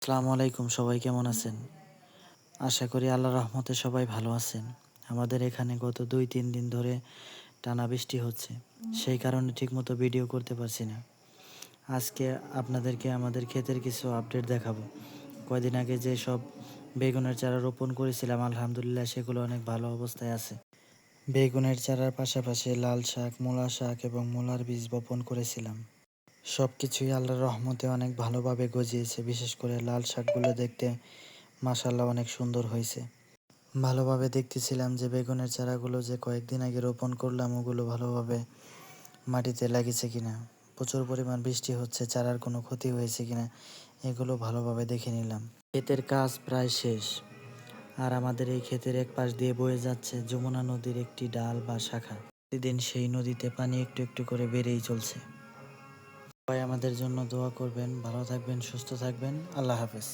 আসসালামু আলাইকুম, সবাই কেমন আছেন? আশা করি আল্লাহর রহমতে সবাই ভালো আছেন। আমাদের এখানে গত ২-৩ দিন ধরে টানা বৃষ্টি হচ্ছে। সেই কারণে ঠিকমতো ভিডিও করতে পারছি না। আজকে আপনাদেরকে আমাদের ক্ষেতের কিছু আপডেট দেখাবো। কয়দিন আগে যেসব বেগুনের চারা রোপণ করেছিলাম আলহামদুলিল্লাহ সেগুলো অনেক ভালো অবস্থায় আছে। বেগুনের চারার পাশাপাশি লাল শাক, মূলা শাক এবং মূলার বীজ বপন করেছিলাম। সবকিছুই আল্লাহর রহমতে অনেক ভালোভাবে গজিয়েছে। বিশেষ করে লাল শাকগুলো দেখতে মাশাআল্লাহ অনেক সুন্দর হয়েছে। ভালোভাবে দেখতেছিলাম যে বেগুনের চারাগুলো যে কয়েকদিন আগে রোপণ করলাম ওগুলো ভালোভাবে মাটিতে লাগিয়েছে কিনা, প্রচুর পরিমাণ বৃষ্টি হচ্ছে, চারার কোনো ক্ষতি হয়েছে কিনা এগুলো ভালোভাবে দেখে নিলাম। ক্ষেতের কাজ প্রায় শেষ। আর আমাদের এই ক্ষেতের এক পাশ দিয়ে বয়ে যাচ্ছে যমুনা নদীর একটি ডাল বা শাখা। প্রতিদিন সেই নদীতে পানি একটু একটু করে বেড়েই চলছে। সবাই আমাদের জন্য দোয়া করবেন। ভালো থাকবেন, সুস্থ থাকবেন। আল্লাহ হাফেজ।